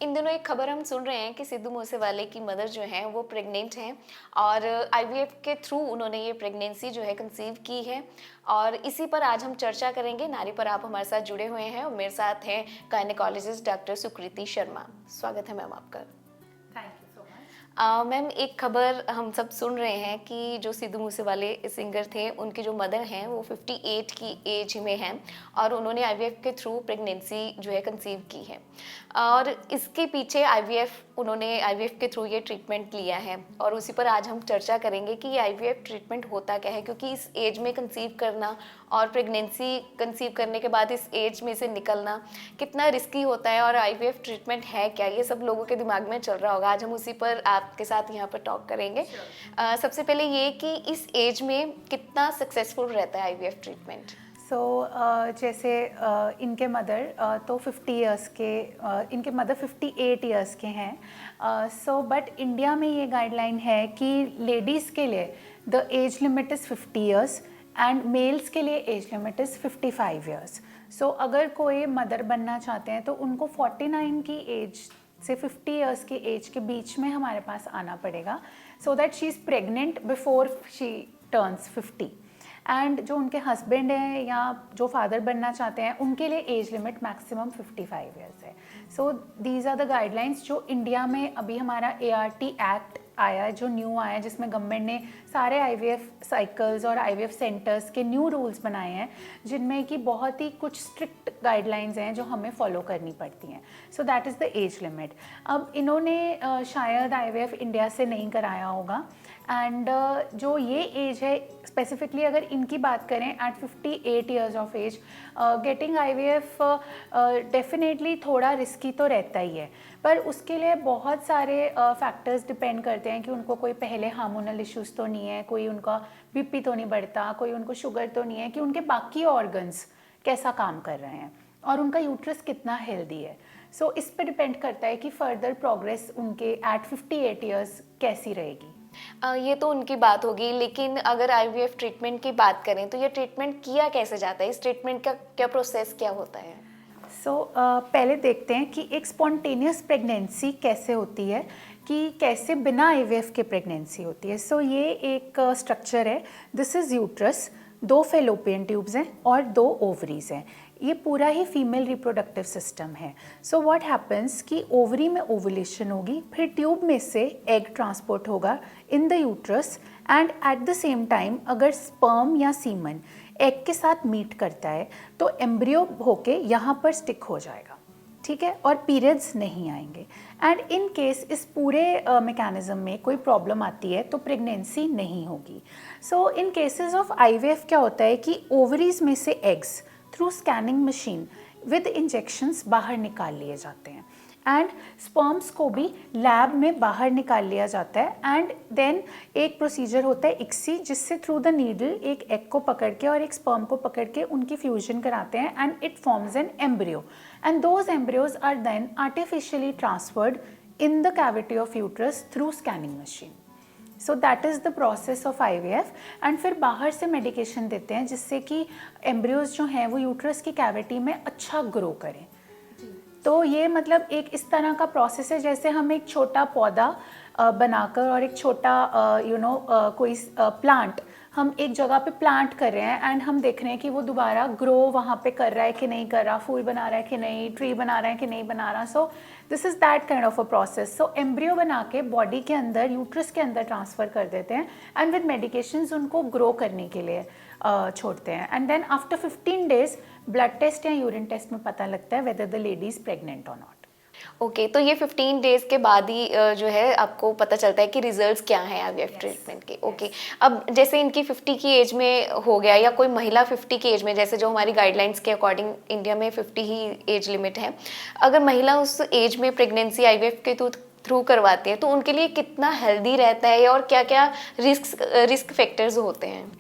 इन दिनों एक खबर हम सुन रहे हैं कि सिद्धू मूसेवाले की मदर जो हैं वो प्रेग्नेंट हैं और आईवीएफ के थ्रू उन्होंने ये प्रेगनेंसी जो है कंसीव की है। और इसी पर आज हम चर्चा करेंगे। नारी पर आप हमारे साथ जुड़े हुए हैं और मेरे साथ हैं गायनेकोलॉजिस्ट डॉक्टर सुकृति शर्मा। स्वागत है मैम आपका। Thank you so much. Ma'am एक खबर हम सब सुन रहे हैं कि जो सिद्धू मूसेवाले सिंगर थे उनकी जो मदर हैं वो 58 की एज में हैं और उन्होंने आईवीएफ के थ्रू प्रेगनेंसी जो है कंसीव की है। और इसके पीछे उन्होंने आईवीएफ के थ्रू ये ट्रीटमेंट लिया है और उसी पर आज हम चर्चा करेंगे कि ये आईवीएफ ट्रीटमेंट होता क्या है, क्योंकि इस एज में कंसीव करना और प्रेगनेंसी कंसीव करने के बाद इस एज में से निकलना कितना रिस्की होता है और आईवीएफ ट्रीटमेंट है क्या, ये सब लोगों के दिमाग में चल रहा होगा। आज हम उसी पर आपके साथ यहाँ पर टॉक करेंगे। सबसे पहले ये कि इस एज में कितना सक्सेसफुल रहता है आईवीएफ ट्रीटमेंट। जैसे इनके मदर तो 50 इयर्स के इनके मदर 58 इयर्स के हैं। बट इंडिया में ये गाइडलाइन है कि लेडीज़ के लिए the age limit is 50 years and males के लिए एज लिमिट इज़ 55 इयर्स। अगर कोई मदर बनना चाहते हैं तो उनको 49 की एज से 50 इयर्स की एज के बीच में हमारे पास आना पड़ेगा, so that she is pregnant before she turns 50। And जो उनके हस्बैंड हैं या जो फादर बनना चाहते हैं उनके लिए एज लिमिट मैक्सिमम 55 इयर्स है। So these are the guidelines जो इंडिया में अभी हमारा ART एक्ट आया है, जो न्यू आया है, जिसमें गवर्नमेंट ने सारे आईवीएफ साइकिल्स और आईवीएफ सेंटर्स के न्यू रूल्स बनाए हैं, जिनमें कि बहुत ही कुछ स्ट्रिक्ट गाइडलाइंस हैं जो हमें फॉलो करनी पड़ती हैं। So that is the age limit. अब इन्होंने शायद आईवीएफ इंडिया से नहीं कराया होगा एंड जो ये एज है स्पेसिफिकली अगर इनकी बात करें at 58 years of age, getting IVF definitely थोड़ा रिस्की तो रहता ही है, पर उसके लिए बहुत सारे फैक्टर्स डिपेंड करते हैं कि उनको कोई पहले हार्मोनल इश्यूज़ तो नहीं है, कोई उनका बीपी तो नहीं बढ़ता, कोई उनको शुगर तो नहीं है, कि उनके बाकी ऑर्गन्स कैसा काम कर रहे हैं और उनका यूट्रस कितना हेल्दी है। इस पे डिपेंड करता है कि फर्दर प्रोग्रेस उनके एट 58 इयर्स कैसी रहेगी। ये तो उनकी बात होगी, लेकिन अगर आईवीएफ ट्रीटमेंट की बात करें तो ये ट्रीटमेंट किया कैसे जाता है, इस ट्रीटमेंट का क्या प्रोसेस क्या होता है? पहले देखते हैं कि एक स्पॉन्टेनियस प्रेगनेंसी कैसे होती है, कि कैसे बिना आईवीएफ के प्रेगनेंसी होती है। ये एक स्ट्रक्चर है, this is uterus, 2 fallopian tubes हैं और 2 ओवरीज हैं। ये पूरा ही फीमेल रिप्रोडक्टिव सिस्टम है। व्हाट हैपन्स कि ओवरी में ओवुलेशन होगी, फिर ट्यूब में से एग ट्रांसपोर्ट होगा in the uterus and at the same time अगर स्पर्म या सीमन एग के साथ मीट करता है तो एम्ब्रियो होके यहाँ पर स्टिक हो जाएगा, ठीक है, और पीरियड्स नहीं आएंगे। एंड इन केस इस पूरे मैकेनिज्म में कोई प्रॉब्लम आती है तो प्रेगनेंसी नहीं होगी। इन केसेस ऑफ आईवीएफ क्या होता है कि ओवरीज में से eggs through scanning machine with injections बाहर निकाल लिए जाते हैं एंड स्पर्म्स को भी लैब में बाहर निकाल लिया जाता है। एंड देन एक प्रोसीजर होता है ICSI, जिससे थ्रू द नीडल एक एग को पकड़ के और एक स्पर्म को पकड़ के उनकी फ्यूजन कराते हैं and it forms an embryo and those embryos are then artificially transferred in the cavity of uterus through scanning machine. That is the process of IVF. And फिर बाहर से मेडिकेशन देते हैं जिससे कि एम्ब्रियोज जो हैं वो यूट्रस की कैविटी में अच्छा ग्रो करें। तो ये मतलब एक इस तरह का प्रोसेस है जैसे हम एक छोटा पौधा बनाकर और एक छोटा कोई प्लांट हम एक जगह पे प्लांट कर रहे हैं एंड हम देख रहे हैं कि वो दोबारा ग्रो वहाँ पे कर रहा है कि नहीं कर रहा, फूल बना रहा है कि नहीं, ट्री बना रहा है कि नहीं बना रहा। This is that kind of a process. Embryo बना के बॉडी के अंदर यूट्रस के अंदर ट्रांसफ़र कर देते हैं एंड विद मेडिकेशंस उनको ग्रो करने के लिए छोड़ते हैं। And then after 15 days blood test या यूरिन टेस्ट में पता लगता है whether the lady is pregnant और नॉट। ओके, तो ये 15 डेज के बाद ही जो है आपको पता चलता है कि रिजल्ट्स क्या हैं आईवीएफ ट्रीटमेंट के। ओके, अब जैसे इनकी 50 की एज में हो गया या कोई महिला 50 की एज में, जैसे जो हमारी गाइडलाइंस के अकॉर्डिंग इंडिया में 50 ही एज लिमिट है, अगर महिला उस एज में प्रेगनेंसी आईवीएफ के थ्रू करवाती है तो उनके लिए कितना हेल्दी रहता है और क्या क्या रिस्क फैक्टर्स होते हैं?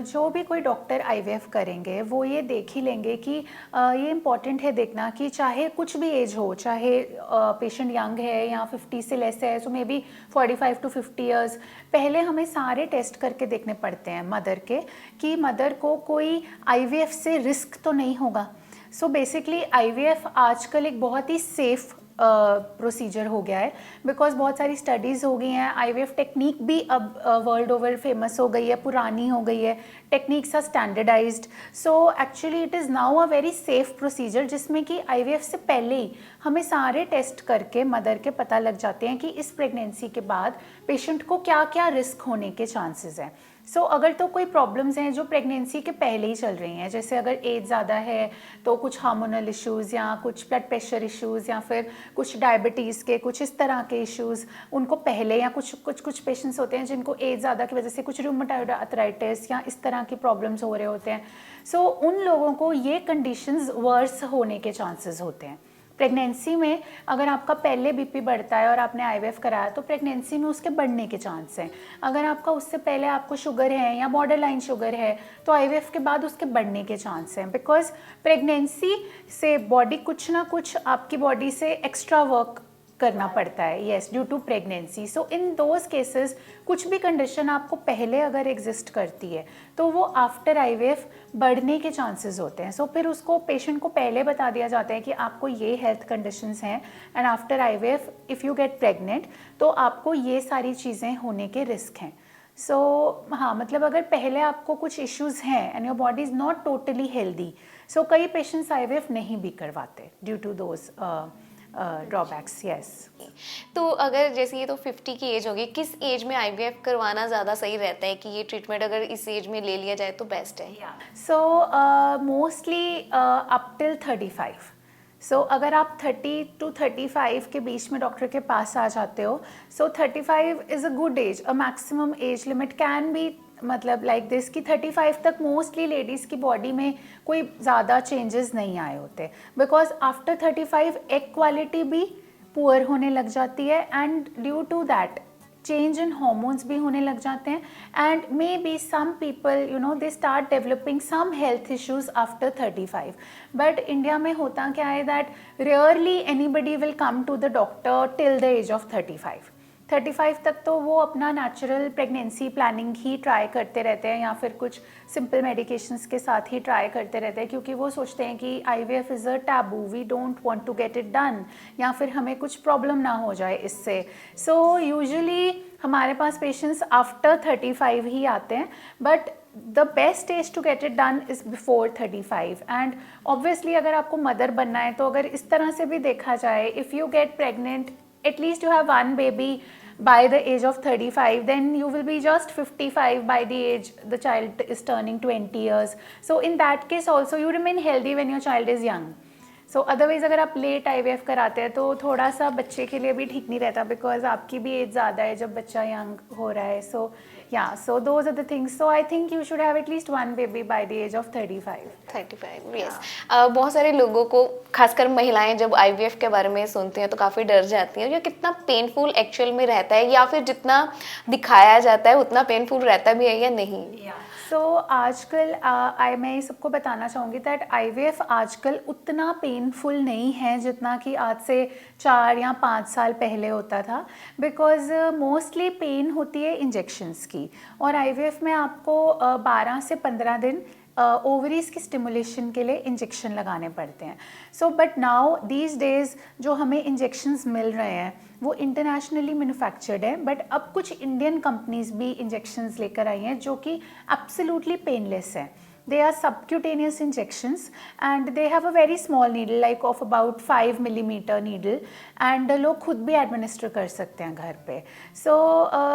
जो भी कोई डॉक्टर आईवीएफ करेंगे वो ये देख ही लेंगे कि ये इम्पॉर्टेंट है देखना कि चाहे कुछ भी एज हो, चाहे पेशेंट यंग है या 50 से लेस है, सो मे बी 45 to 50 इयर्स, पहले हमें सारे टेस्ट करके देखने पड़ते हैं मदर के कि मदर को कोई आईवीएफ से रिस्क तो नहीं होगा। सो बेसिकली आईवीएफ आजकल एक बहुत ही सेफ़ प्रोसीजर हो गया है, बिकॉज बहुत सारी स्टडीज़ हो गई हैं, आईवीएफ टेक्निक भी अब वर्ल्ड ओवर फेमस हो गई है, पुरानी हो गई है, techniques are standardized, so actually it is now a very safe procedure, जिसमें कि आईवीएफ से पहले ही हमें सारे टेस्ट करके मदर के पता लग जाते हैं कि इस प्रेगनेंसी के बाद पेशेंट को क्या क्या रिस्क होने के चांसेस हैं। सो अगर तो कोई प्रॉब्लम्स हैं जो प्रेगनेंसी के पहले ही चल रही हैं, जैसे अगर एज ज़्यादा है तो कुछ हार्मोनल इश्यूज़ या कुछ ब्लड प्रेशर इश्यूज़ या फिर कुछ डायबिटीज़ के कुछ इस तरह के इश्यूज़ उनको पहले, या कुछ पेशेंट्स होते हैं जिनको एज ज़्यादा की वजह से कुछ रूमेटॉइड आर्थराइटिस या इस तरह की प्रॉब्लम्स हो रहे होते हैं, सो उन लोगों को ये कंडीशंस वर्स होने के चांसेस होते हैं। प्रेगनेंसी में अगर आपका पहले बीपी बढ़ता है और आपने आईवीएफ कराया तो प्रेगनेंसी में उसके बढ़ने के चांस हैं। अगर आपका उससे पहले आपको शुगर है या बॉर्डर लाइन शुगर है तो आईवीएफ के बाद उसके बढ़ने के चांस हैं, बिकॉज प्रेगनेंसी से बॉडी कुछ ना कुछ आपकी बॉडी से एक्स्ट्रा वर्क करना पड़ता है, yes, due to pregnancy. So in those cases कुछ भी कंडीशन आपको पहले अगर एग्जिस्ट करती है तो वो आफ्टर आईवीएफ बढ़ने के चांसेस होते हैं। सो फिर उसको पेशेंट को पहले बता दिया जाता है कि आपको ये हेल्थ कंडीशंस हैं and after IVF if you get pregnant तो आपको ये सारी चीज़ें होने के रिस्क हैं। सो हाँ, मतलब अगर पहले आपको कुछ इश्यूज़ हैं and your body is not totally healthy, so कई पेशेंट्स आईवीएफ नहीं भी करवाते due to those drawbacks, yes. तो अगर जैसे ये तो 50 की एज होगी, किस एज में आईवीएफ करवाना ज़्यादा सही रहता है कि ये ट्रीटमेंट अगर इस एज में ले लिया जाए तो बेस्ट है? So mostly up till 35। सो अगर आप 30 to 35 के बीच में डॉक्टर के पास आ जाते हो, so 35 is a good age, a maximum age limit can be, मतलब लाइक दिस कि 35 तक मोस्टली लेडीज़ की बॉडी में कोई ज़्यादा चेंजेस नहीं आए होते, बिकॉज आफ्टर 35 एग क्वालिटी भी पुअर होने लग जाती है and due to that change in hormones भी होने लग जाते हैं and maybe some people you know they start developing some health issues after 35। But India में होता क्या है that rarely anybody will come to the doctor till the age of 35 तक तो वो अपना नेचुरल प्रेगनेंसी प्लानिंग ही try करते रहते हैं या फिर कुछ सिंपल मेडिकेशंस के साथ ही ट्राई करते रहते हैं, क्योंकि वो सोचते हैं कि IVF is a taboo, we don't want to get it done, या फिर हमें कुछ प्रॉब्लम ना हो जाए इससे। सो यूजुअली हमारे पास पेशेंट्स आफ्टर 35 ही आते हैं, but the best age to get it done is before 35। And obviously अगर आपको मदर बनना है तो अगर इस तरह से भी देखा जाए, if you get pregnant at least you have one baby by the age of 35, then you will be just 55 by the age the child is turning 20 years. So in that case also you remain healthy when your child is young. So otherwise अगर आप late IVF कराते हैं तो थोड़ा सा बच्चे के लिए भी ठीक नहीं रहता, बिकॉज आपकी भी एज ज़्यादा है जब बच्चा यंग हो रहा है। सो या so those are the things. So I think you should have at least one baby by the age of 35। Yes. बहुत सारे लोगों को, खासकर महिलाएं, जब आईवीएफ के बारे में सुनती हैं तो काफ़ी डर जाती हैं। ये कितना पेनफुल एक्चुअल में रहता है, या फिर जितना दिखाया जाता है उतना पेनफुल रहता भी है या नहीं? सो आजकल मैं सबको बताना चाहूँगी दैट आईवीएफ आजकल उतना पेनफुल नहीं है जितना कि आज से 4 या 5 साल पहले होता था, बिकॉज मोस्टली पेन होती है इंजेक्शंस की, और आईवीएफ में आपको 12 से 15 दिन ओवरीज की स्टिमुलेशन के लिए इंजेक्शन लगाने पड़ते हैं। So but now these days जो हमें इंजेक्शंस मिल रहे हैं वो इंटरनेशनली मैन्युफैक्चर्ड है, बट अब कुछ इंडियन कंपनीज भी इंजेक्शंस लेकर आई हैं जो कि एब्सोल्युटली पेनलेस है। They are subcutaneous injections and they have a very small needle like of about 5 millimeter needle, and लोग खुद भी एडमिनिस्टर कर सकते हैं घर पे। सो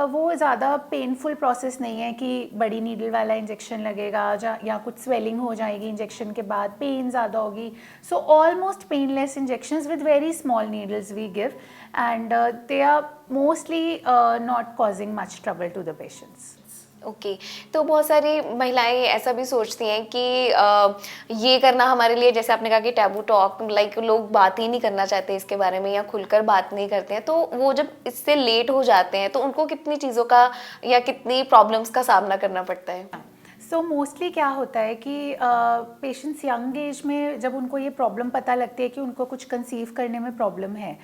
वो ज़्यादा पेनफुल प्रोसेस नहीं है कि बड़ी नीडल वाला इंजेक्शन लगेगा या कुछ स्वेलिंग हो जाएगी इंजेक्शन के बाद, पेन ज़्यादा होगी। So almost painless injections with very small needles we give, and they are mostly not causing much trouble to the patients. Okay. तो बहुत सारी महिलाएं ऐसा भी सोचती हैं कि ये करना हमारे लिए, जैसे आपने कहा कि टैबू टॉक, लाइक लोग बात ही नहीं करना चाहते इसके बारे में या खुलकर बात नहीं करते हैं, तो वो जब इससे लेट हो जाते हैं तो उनको कितनी चीज़ों का या कितनी प्रॉब्लम्स का सामना करना पड़ता है? सो मोस्टली क्या होता है कि पेशेंट्स यंग एज में जब उनको ये प्रॉब्लम पता लगती है कि उनको कुछ कंसीव करने में प्रॉब्लम है,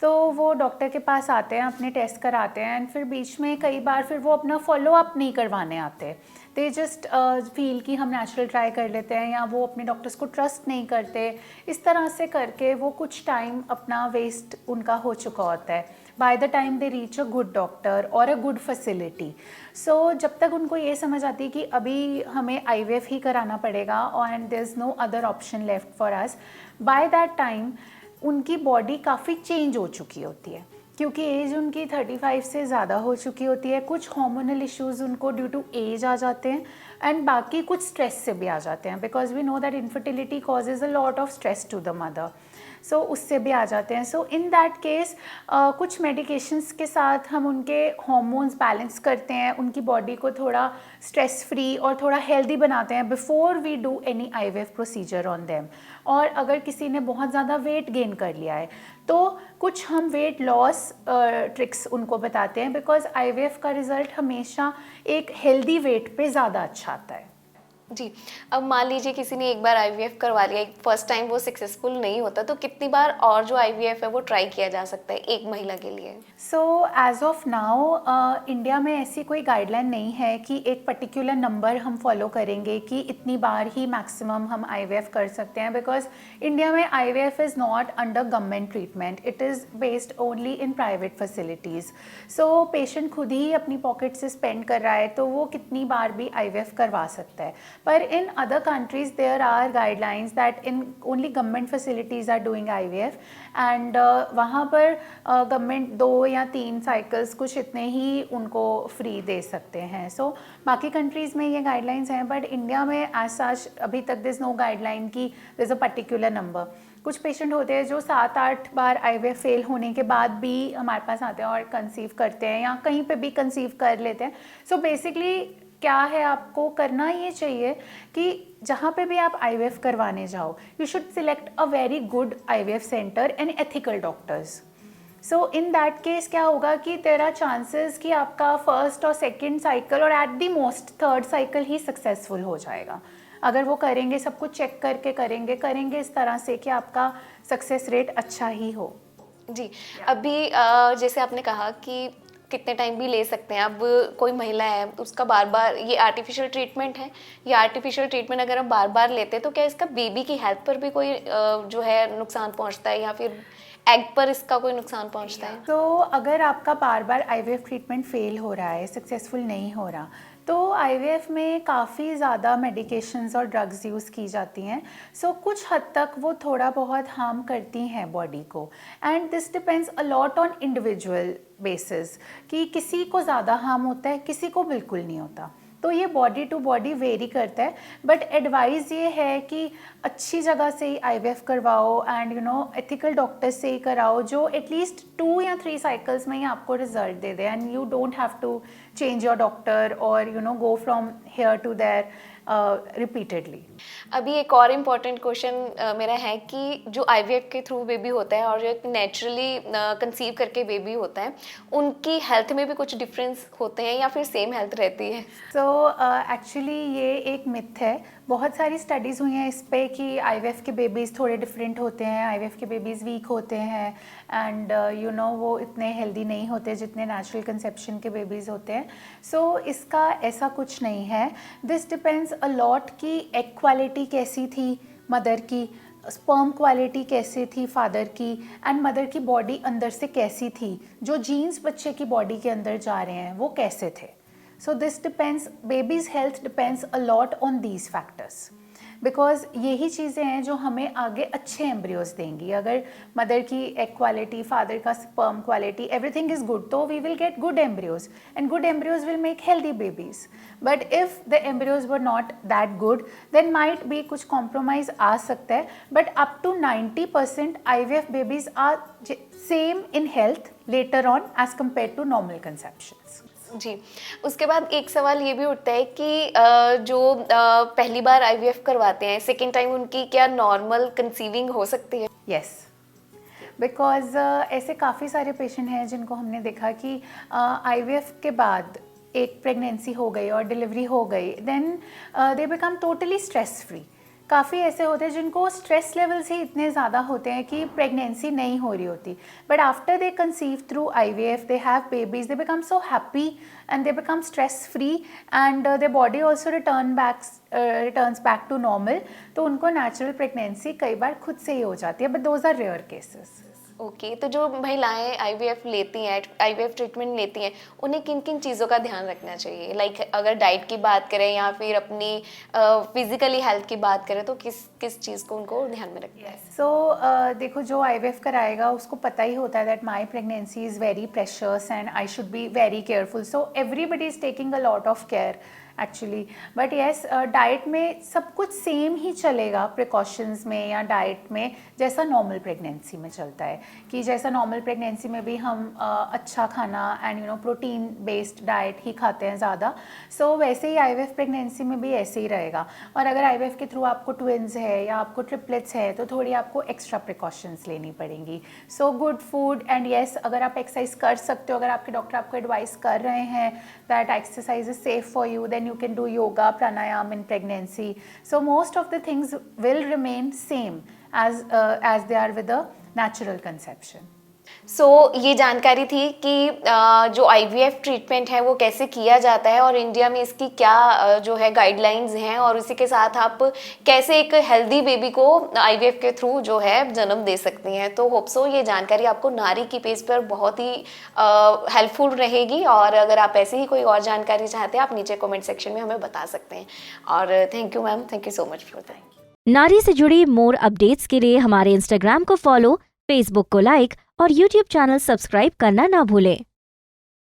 तो वो डॉक्टर के पास आते हैं, अपने टेस्ट कराते हैं, एंड फिर बीच में कई बार फिर वो अपना फॉलो अप नहीं करवाने आते, दे जस्ट फील कि हम नेचुरल ट्राई कर लेते हैं, या वो अपने डॉक्टर्स को ट्रस्ट नहीं करते, इस तरह से करके वो कुछ टाइम अपना वेस्ट उनका हो चुका होता है by the time they reach a good doctor और अ गुड फैसिलिटी। सो जब तक उनको ये समझ आती है कि अभी हमें IVF ही कराना पड़ेगा and there is no other option left for us, by that time उनकी बॉडी काफ़ी चेंज हो चुकी होती है, क्योंकि एज उनकी 35 से ज़्यादा हो चुकी होती है। कुछ हार्मोनल इश्यूज उनको ड्यू टू एज आ जाते हैं, एंड बाकी कुछ स्ट्रेस से भी आ जाते हैं, because we know that infertility causes a lot of stress to the mother. So उससे भी आ जाते हैं। सो इन दैट केस कुछ मेडिकेशंस के साथ हम उनके हॉर्मोन्स बैलेंस करते हैं, उनकी बॉडी को थोड़ा स्ट्रेस फ्री और थोड़ा हेल्दी बनाते हैं before we do any IVF procedure on them. और अगर किसी ने बहुत ज़्यादा वेट गेन कर लिया है तो कुछ हम वेट लॉस ट्रिक्स उनको बताते हैं, बिकॉज IVF का रिज़ल्ट हमेशा एक हेल्दी वेट पे ज़्यादा अच्छा आता है। जी। अब मान लीजिए किसी ने एक बार IVF करवा लिया, फर्स्ट टाइम वो सक्सेसफुल नहीं होता, तो कितनी बार और जो IVF है वो ट्राई किया जा सकता है एक महिला के लिए? So age of now India में ऐसी कोई गाइडलाइन नहीं है कि एक पर्टिकुलर नंबर हम फॉलो करेंगे कि इतनी बार ही मैक्सिमम हम IVF कर सकते हैं, बिकॉज इंडिया में IVF is not under government treatment, it is based only in private facilities. So patient खुद ही अपनी पॉकेट से स्पेंड कर रहा है तो वो कितनी बार भी IVF करवा सकता है। पर in other countries there are guidelines that in only government facilities are doing IVF, and वहाँ पर गवर्नमेंट 2 या 3 साइकिल्स कुछ इतने ही उनको फ्री दे सकते हैं। सो बाकी कंट्रीज़ में ये गाइडलाइंस हैं, बट इंडिया में एज सच अभी तक दिस नो गाइडलाइन कि दिस अ पर्टिकुलर नंबर। कुछ पेशेंट होते हैं जो 7-8 बार IVF फेल होने के बाद भी हमारे पास आते हैं और कंसीव करते हैं, या कहीं पे भी कंसीव कर लेते हैं। सो बेसिकली क्या है, आपको करना ये चाहिए कि जहाँ पे भी आप IVF करवाने जाओ, you should select a very good IVF centre and ethical doctors. So in that case क्या होगा कि तेरा चांसेस कि आपका फर्स्ट और सेकंड साइकिल और at the most third cycle he successful हो जाएगा, अगर वो करेंगे, सब कुछ चेक करके करेंगे इस तरह से कि आपका सक्सेस रेट अच्छा ही हो। जी। अभी जैसे आपने कहा कि कितने टाइम भी ले सकते हैं। अब कोई महिला है, उसका बार बार ये आर्टिफिशियल ट्रीटमेंट है, ये आर्टिफिशियल ट्रीटमेंट अगर हम बार बार लेते हैं तो क्या इसका बेबी की हेल्थ पर भी कोई जो है नुकसान पहुंचता है, या फिर एग पर इसका कोई नुकसान पहुंचता है? तो अगर आपका बार बार IVF ट्रीटमेंट फेल हो रहा है, सक्सेसफुल नहीं हो रहा, तो IVF में काफ़ी ज़्यादा मेडिकेशंस और ड्रग्स यूज़ की जाती हैं। सो कुछ हद तक वो थोड़ा बहुत हार्म करती हैं बॉडी को, and this depends a lot on individual basis कि किसी को ज़्यादा हार्म होता है, किसी को बिल्कुल नहीं होता। तो ये बॉडी टू बॉडी वेरी करता है, बट एडवाइस ये है कि अच्छी जगह से ही IVF करवाओ, एंड एथिकल डॉक्टर से ही कराओ जो एटलीस्ट 2 या 3 साइकिल्स में ही आपको रिजल्ट दे दे, and you don't have to change your doctor और go from here to there repeatedly. अभी एक और इम्पॉर्टेंट क्वेश्चन मेरा है कि जो IVF के थ्रू बेबी होता है और जो एक नेचुरली कंसीव करके बेबी होता है, उनकी हेल्थ में भी कुछ डिफरेंस होते हैं या फिर सेम हेल्थ रहती है? सो एक्चुअली ये एक मिथ है, बहुत सारी स्टडीज़ हुई हैं इस पे कि IVF के बेबीज़ थोड़े डिफरेंट होते हैं, IVF के बेबीज़ वीक होते हैं, एंड वो इतने हेल्दी नहीं होते जितने नेचुरल कंसेप्शन के बेबीज़ होते हैं। सो इसका ऐसा कुछ नहीं है, दिस डिपेंड्स अ लॉट कि एग क्वालिटी कैसी थी मदर की, स्पर्म क्वालिटी कैसी थी फादर की, एंड मदर की बॉडी अंदर से कैसी थी, जो जीन्स बच्चे की बॉडी के अंदर जा रहे हैं वो कैसे थे। So this depends, baby's health depends a lot on these factors, because यही चीज़ें हैं जो हमें आगे अच्छे एम्ब्रियोज देंगी। अगर मदर की एग क्वालिटी, फादर का sperm quality, everything is good, तो we will get good embryos, and good embryos will make healthy babies. But if the embryos were not that good, then might be कुछ compromise आ सकता है, but up to 90% IVF babies are same in health later on as compared to normal conceptions. जी। उसके बाद एक सवाल ये भी उठता है कि जो पहली बार IVF करवाते हैं, सेकेंड टाइम उनकी क्या नॉर्मल कंसीविंग हो सकती है? यस, बिकॉज ऐसे काफ़ी सारे पेशेंट हैं जिनको हमने देखा कि IVF के बाद एक प्रेगनेंसी हो गई और डिलीवरी हो गई, then they become totally stress free, काफ़ी ऐसे होते हैं जिनको स्ट्रेस लेवल्स ही इतने ज़्यादा होते हैं कि प्रेगनेंसी नहीं हो रही होती, but after they conceive through IVF they have babies, they become so happy and they become stress free and their body also returns back to normal. तो उनको नेचुरल प्रेगनेंसी कई बार खुद से ही हो जाती है, but those are rare cases. Okay, तो जो महिलाएं IVF लेती हैं, IVF ट्रीटमेंट लेती हैं, उन्हें किन किन चीज़ों का ध्यान रखना चाहिए? लाइक अगर डाइट की बात करें या फिर अपनी फिजिकली हेल्थ की बात करें, तो किस किस चीज़ को उनको ध्यान में रखना है? सो देखो, जो IVF कराएगा उसको पता ही होता है that my pregnancy is very precious and I should be very careful, so everybody is taking a lot of care actually. But yes, diet में सब कुछ सेम ही चलेगा प्रिकॉशंस में या डाइट में, जैसा नॉर्मल प्रेगनेंसी में चलता है। कि जैसा नॉर्मल प्रेगनेंसी में भी हम अच्छा खाना एंड प्रोटीन बेस्ड डाइट ही खाते हैं ज़्यादा, सो वैसे ही IVF प्रेगनेंसी में भी ऐसे ही रहेगा। और अगर IVF के थ्रू आपको ट्विन्स है या आपको ट्रिपलेट्स है तो थोड़ी आपको एक्स्ट्रा प्रिकॉशंस लेनी पड़ेंगी। So good food and yes, अगर आप एक्सरसाइज कर सकते हो, अगर आपके डॉक्टर आपको एडवाइस कर रहे हैं that exercise is safe for you, then you can do yoga, pranayam in pregnancy. So most of the things will remain same as they are with a natural conception. सो ये जानकारी थी कि जो IVF treatment है वो कैसे किया जाता है और इंडिया में इसकी क्या जो है गाइडलाइंस हैं, और उसी के साथ आप कैसे एक हेल्दी बेबी को IVF के थ्रू जो है जन्म दे सकती हैं। तो होप सो ये जानकारी आपको नारी की पेज पर बहुत ही हेल्पफुल रहेगी, और अगर आप ऐसी ही कोई और जानकारी चाहते हैं आप नीचे कमेंट सेक्शन में हमें बता सकते हैं। और thank you ma'am, thank you so much for that. नारी से जुड़ी मोर अपडेट्स के लिए हमारे इंस्टाग्राम को फॉलो, फेसबुक को लाइक और यूट्यूब चैनल सब्सक्राइब करना ना भूलें।